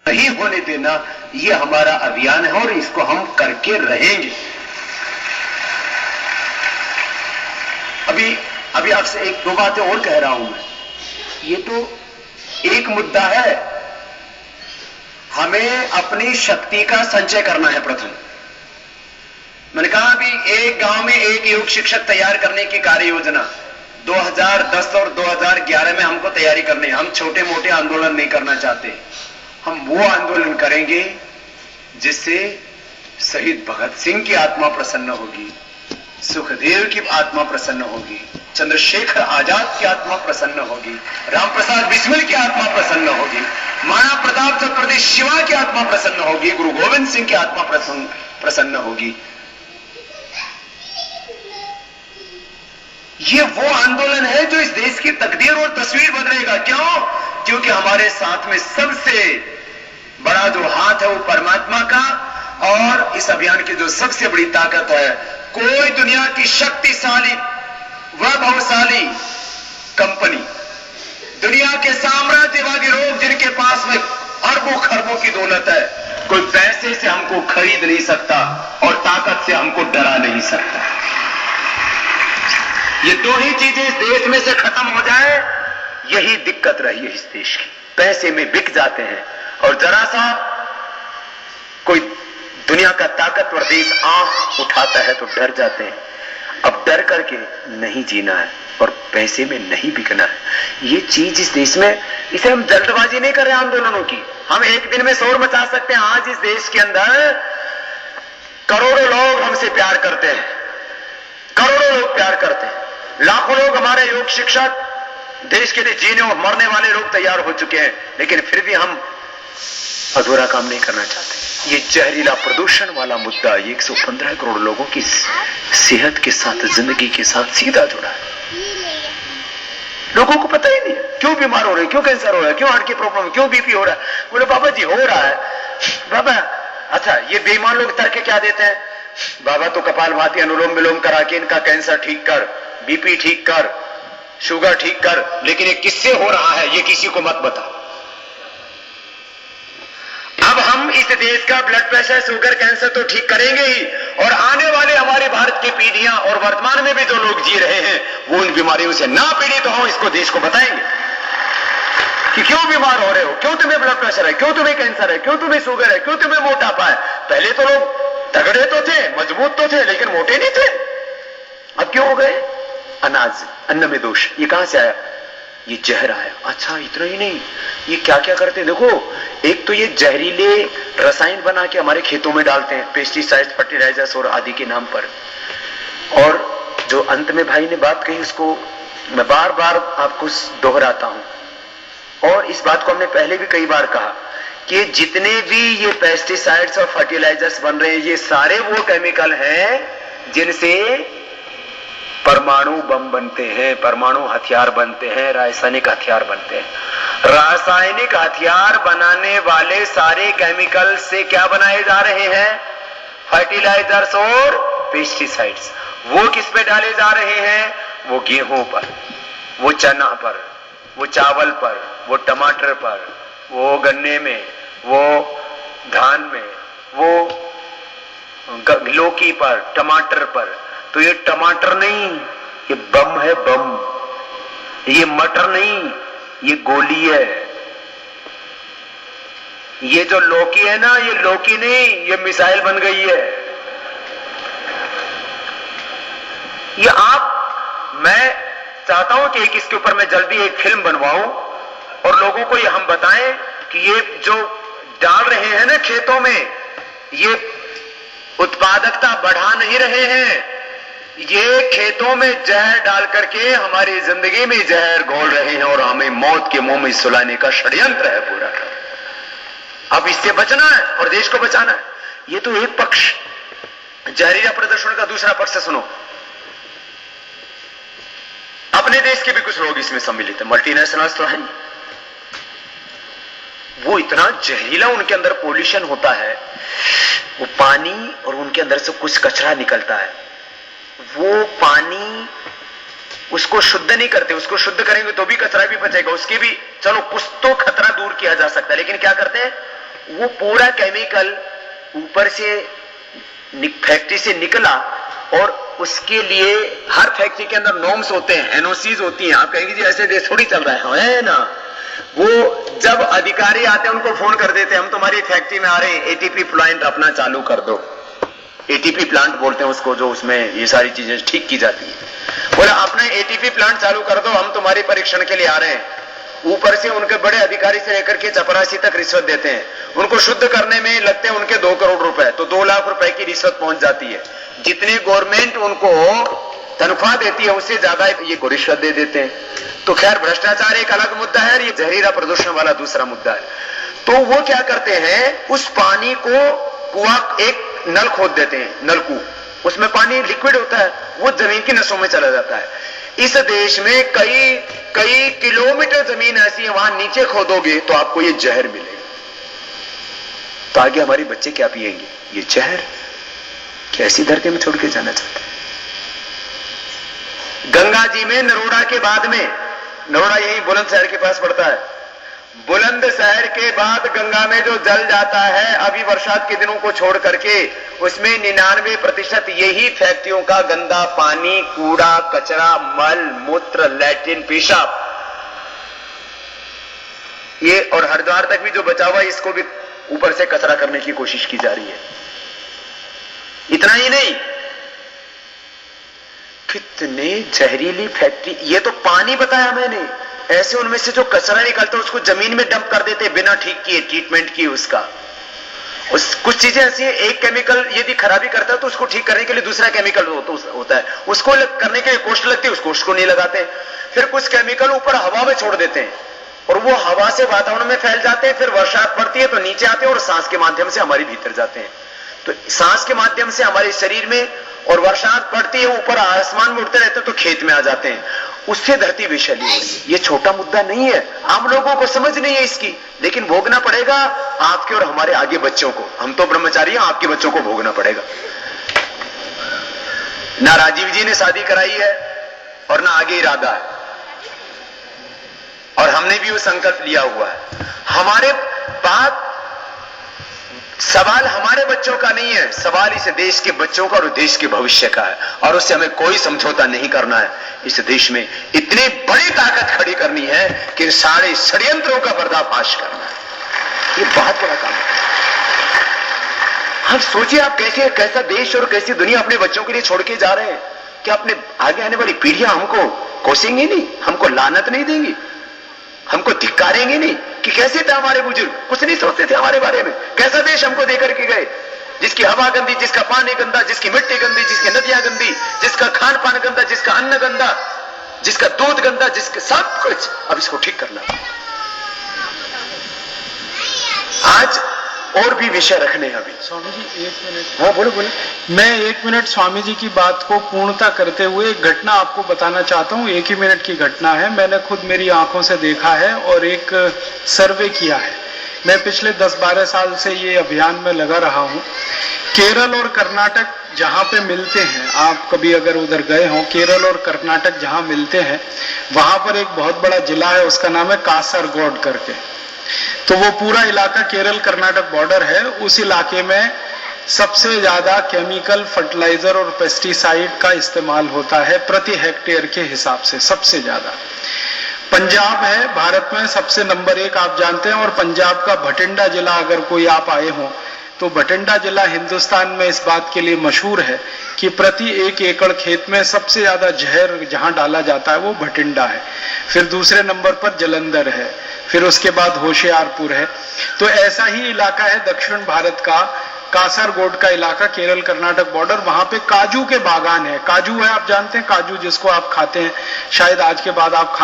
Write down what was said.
नहीं होने देना, ये हमारा अभियान है और इसको हम करके रहेंगे। अभी आपसे एक दो बातें और कह रहा हूं मैं। ये तो एक मुद्दा है, हमें अपनी शक्ति का संचय करना है। प्रथम मैंने कहा अभी एक गांव में एक योग शिक्षक तैयार करने की कार्य योजना 2010 और 2011 में हमको तैयारी करनी है। हम छोटे मोटे आंदोलन नहीं करना चाहते, हम वो आंदोलन करेंगे जिससे शहीद भगत सिंह की आत्मा प्रसन्न होगी, सुखदेव की आत्मा प्रसन्न होगी, चंद्रशेखर आजाद की आत्मा प्रसन्न होगी, राम प्रसाद बिस्मिल की आत्मा प्रसन्न होगी, महाराणा प्रताप चक्रवर्ती शिवा की आत्मा प्रसन्न होगी, गुरु गोविंद सिंह की आत्मा प्रसन्न होगी। ये वो आंदोलन है जो इस देश की तकदीर और तस्वीर बदलेगा। क्यों? क्योंकि हमारे साथ में सबसे बड़ा जो हाथ है वो परमात्मा का, और इस अभियान की जो सबसे बड़ी ताकत है, कोई दुनिया की शक्तिशाली वैभवशाली कंपनी, दुनिया के साम्राज्यवादी लोग जिनके पास में अरबों खरबों की दौलत है, कोई पैसे से हमको खरीद नहीं सकता और ताकत से हमको डरा नहीं सकता। ये दो ही चीजें इस देश में से खत्म हो जाए, यही दिक्कत रही है इस देश की। पैसे में बिक जाते हैं और जरा सा कोई दुनिया का ताकतवर देश आंख उठाता है तो डर जाते हैं। अब डर करके नहीं जीना है और पैसे में नहीं बिकना है। ये चीज इस देश में, इसे हम जल्दबाजी नहीं कर रहे आंदोलनों की। हम एक दिन में शोर मचा सकते हैं। आज इस देश के अंदर करोड़ों लोग हमसे प्यार करते हैं, करोड़ों लोग प्यार करते हैं, लाखों लोग हमारे योग शिक्षक, देश के लिए जीने और मरने वाले लोग तैयार हो चुके हैं, लेकिन फिर भी हम अधूरा काम नहीं करना चाहते। ये जहरीला प्रदूषण वाला मुद्दा 115 करोड़ लोगों की सेहत के साथ, जिंदगी के साथ सीधा जुड़ा है। लोगों को पता ही नहीं क्यों बीमार हो रहे, क्यों कैंसर हो रहा है, क्यों हार्ट की प्रॉब्लम, क्यों बीपी हो रहा है। बोले बाबा जी हो रहा है। बाबा अच्छा, ये बेईमान लोग तर्क क्या देते हैं, बाबा तो कपालभाति अनुलोम विलोम करा के इनका कैंसर ठीक कर, बीपी ठीक कर, शुगर ठीक कर, लेकिन ये किससे हो रहा है ये किसी को मत बता। अब हम इस देश का ब्लड प्रेशर, शुगर, कैंसर तो ठीक करेंगे ही, और आने वाले हमारे भारत की पीढ़ियां और वर्तमान में भी जो लोग जी रहे हैं वो उन बीमारियों से ना पीड़ित हो, इसको देश को बताएंगे कि क्यों बीमार हो रहे हो, क्यों तुम्हें ब्लड प्रेशर है, क्यों तुम्हें कैंसर है, क्यों तुम्हें शुगर है, क्यों तुम्हें मोटापा है। पहले तो लोग तगड़े तो थे, मजबूत तो थे, लेकिन मोटे नहीं थे। अब क्यों हो गए? अनाज, अन्न में दोष। ये कहां से आया? ये जहर आया। अच्छा इतना ही नहीं, ये क्या क्या करते हैं देखो। एक तो ये जहरीले रसायन बना के हमारे खेतों में डालते हैं, पेस्टिसाइड्स, फर्टिलाइजर्स और आदि के नाम पर। और जो अंत में भाई ने बात कही उसको मैं बार बार आपको दोहराता हूं, और इस बात को हमने पहले भी कई बार कहा कि जितने भी ये पेस्टिसाइड्स और फर्टिलाइजर्स बन रहे हैं ये सारे वो केमिकल हैं जिनसे परमाणु बम बनते हैं, परमाणु हथियार बनते हैं, रासायनिक हथियार बनते हैं। रासायनिक हथियार बनाने वाले सारे केमिकल से क्या बनाए जा रहे हैं? फर्टिलाइजर्स और पेस्टिसाइड्स। वो किस पे डाले जा रहे हैं? वो गेहूं पर, वो चना पर, वो चावल पर, वो टमाटर पर, वो गन्ने में, वो धान में, वो लौकी पर, टमाटर पर। तो ये टमाटर नहीं, ये बम है, बम। ये मटर नहीं, ये गोली है। ये जो लौकी है ना, ये लौकी नहीं, ये मिसाइल बन गई है। ये मैं चाहता हूं कि इसके ऊपर मैं जल्दी एक फिल्म बनवाऊं और लोगों को ये हम बताएं कि ये जो डाल रहे हैं ना खेतों में, ये उत्पादकता बढ़ा नहीं रहे हैं, ये खेतों में जहर डाल करके हमारी जिंदगी में जहर घोल रहे हैं और हमें मौत के मुंह में सुलाने का षड्यंत्र है पूरा। अब इससे बचना है और देश को बचाना है। ये तो एक पक्ष जहरीला प्रदर्शन का। दूसरा पक्ष से सुनो, अपने देश के भी कुछ लोग इसमें सम्मिलित है, मल्टीनेशनल्स तो हैं। वो इतना जहरीला उनके अंदर पोल्यूशन होता है, वो पानी और उनके अंदर से कुछ कचरा निकलता है, वो पानी उसको शुद्ध नहीं करते। उसको शुद्ध करेंगे तो भी कचरा भी बचेगा, उसके भी चलो कुछ तो खतरा दूर किया जा सकता है, लेकिन क्या करते हैं वो पूरा केमिकल ऊपर से फैक्ट्री से निकला और उसके लिए हर फैक्ट्री के अंदर नॉर्म्स होते हैं, एनओसीज होती हैं। आप कहेंगे जी ऐसे देश थोड़ी चल रहा है ना। वो जब अधिकारी आते हैं उनको फोन कर देते हैं, हम तुम्हारी फैक्ट्री में आ रहे हैं, एटीपी प्लांट अपना चालू कर दो। एटीपी प्लांट बोलते हैं उसको, जो उसमें ये सारी चीजें ठीक की जाती है। बोला अपना एटीपी प्लांट चालू कर दो, हम तुम्हारे परीक्षण के लिए आ रहे हैं। ऊपर से उनके बड़े अधिकारी से लेकर के चपरासी तक रिश्वत देते हैं। उनको शुद्ध करने में लगते हैं उनके 2 करोड़ रुपए, तो 2 लाख रुपए की रिश्वत पहुंच जाती है। जितने गवर्नमेंट उनको तनख्वाह देती है उससे ज्यादा ये को रिश्वत दे देते हैं। तो खैर भ्रष्टाचार एक अलग मुद्दा है, ये जहरीला प्रदूषण वाला दूसरा मुद्दा है। तो वो क्या करते हैं, उस पानी को कुआं, एक नल खोद देते हैं, नलकूप, उसमें पानी लिक्विड होता है, वो जमीन की नसों में चला जाता है। इस देश में कई किलोमीटर जमीन ऐसी है, वहां नीचे खोदोगे तो आपको ये जहर मिलेगा। तो आगे हमारे बच्चे क्या पिएंगे? ये जहर। क्या ऐसी धरती में छोड़ के जाना चाहते हैं? गंगा जी में नरोड़ा के बाद में, नरोड़ा यही बुलंदशहर के पास पड़ता है, बुलंदशहर के बाद गंगा में जो जल जाता है अभी बरसात के दिनों को छोड़ करके, उसमें 99% यही फैक्ट्रियों का गंदा पानी, कूड़ा कचरा, मल मूत्र, लैट्रिन, पेशाब, ये और हरिद्वार तक भी जो बचा हुआ है इसको भी ऊपर से कचरा करने की कोशिश की जा रही है। इतना ही नहीं, कितने जहरीली फैक्ट्री, ये तो पानी बताया मैंने, ऐसे उनमें से जो कचरा निकलता है उसको जमीन में डंप कर देते बिना ठीक किए, ट्रीटमेंट किए उसका। कुछ चीजें ऐसी है, एक केमिकल यदि खराबी करता है तो उसको ठीक करने के लिए दूसरा केमिकल होता है, उसको करने के लिए कॉस्ट लगती है, उस कॉस्ट को नहीं लगाते। फिर कुछ केमिकल ऊपर हवा में छोड़ देते हैं और वो हवा से वातावरण में फैल जाते हैं, फिर वर्षात पड़ती है तो नीचे आते हैं और सांस के माध्यम से हमारे भीतर जाते हैं। तो सांस के माध्यम से हमारे शरीर में, और वर्षात पड़ती है ऊपर आसमान में उड़ते रहते हैं तो खेत में आ जाते हैं, उससे धरती विषैली हो रही है। ये छोटा मुद्दा नहीं है, आम लोगों को समझ नहीं है इसकी, लेकिन भोगना पड़ेगा आपके और हमारे आगे बच्चों को। हम तो ब्रह्मचारी हैं, आपके बच्चों को भोगना पड़ेगा। ना राजीव जी ने शादी कराई है और ना आगे इरादा है, और हमने भी वो संकल्प लिया हुआ है। हमारे बात, सवाल हमारे बच्चों का नहीं है, सवाल इस देश के बच्चों का और देश के भविष्य का है, और उससे हमें कोई समझौता नहीं करना है। इस देश में इतनी बड़ी ताकत खड़ी करनी है कि सारे षड्यंत्रों का पर्दाफाश करना है। ये बहुत बड़ा काम है। हम सोचिए आप कैसा देश और कैसी दुनिया अपने बच्चों के लिए छोड़ के जा रहे हैं। क्या अपने आगे आने वाली पीढ़ियां हमको कोसेंगी नहीं, हमको लानत नहीं देंगी, हमको धिक्कारेंगे नहीं कि कैसे थे हमारे बुजुर्ग, कुछ नहीं सोचते थे हमारे बारे में, कैसा देश हमको देकर के गए, जिसकी हवा गंदी, जिसका पानी गंदा, जिसकी मिट्टी गंदी, जिसकी नदियां गंदी, जिसका खान पान गंदा, जिसका अन्न गंदा, जिसका दूध गंदा, जिसका सब कुछ। अब इसको ठीक करना। आज और भी विषय रखने हैं अभी। स्वामी जी 1 मिनट। हाँ बोलो बोलो। मैं 1 मिनट स्वामी जी की बात को पूर्णता करते हुए एक घटना आपको बताना चाहता हूँ। 1 ही मिनट की घटना है, मैंने खुद मेरी आंखों से देखा है और एक सर्वे किया है। मैं पिछले 10-12 साल से ये अभियान में लगा रहा हूँ। केरल और कर्नाटक जहाँ पे मिलते हैं, आप कभी अगर उधर गए हो, केरल और कर्नाटक जहाँ मिलते हैं, वहां पर एक बहुत बड़ा जिला है, उसका नाम है कासरगोड करके। तो वो पूरा इलाका केरल कर्नाटक बॉर्डर है। उस इलाके में सबसे ज्यादा केमिकल फर्टिलाइजर और पेस्टिसाइड का इस्तेमाल होता है प्रति हेक्टेयर के हिसाब से, सबसे ज्यादा। पंजाब है भारत में सबसे नंबर 1, आप जानते हैं। और पंजाब का भटिंडा जिला, अगर कोई आप आए हो तो भटिंडा जिला हिंदुस्तान में इस बात के लिए मशहूर है कि प्रति 1 एकड़ खेत में सबसे ज्यादा जहर जहां डाला जाता है वो भटिंडा है। फिर दूसरे नंबर पर जलंधर है, फिर उसके बाद होशियारपुर है। तो ऐसा ही इलाका है दक्षिण भारत का, कासरगोड का इलाका, केरल कर्नाटक बॉर्डर। वहां पे काजू के बागान है। काजू है, आप जानते हैं काजू, जिसको आप खाते हैं, शायद आज के बाद आप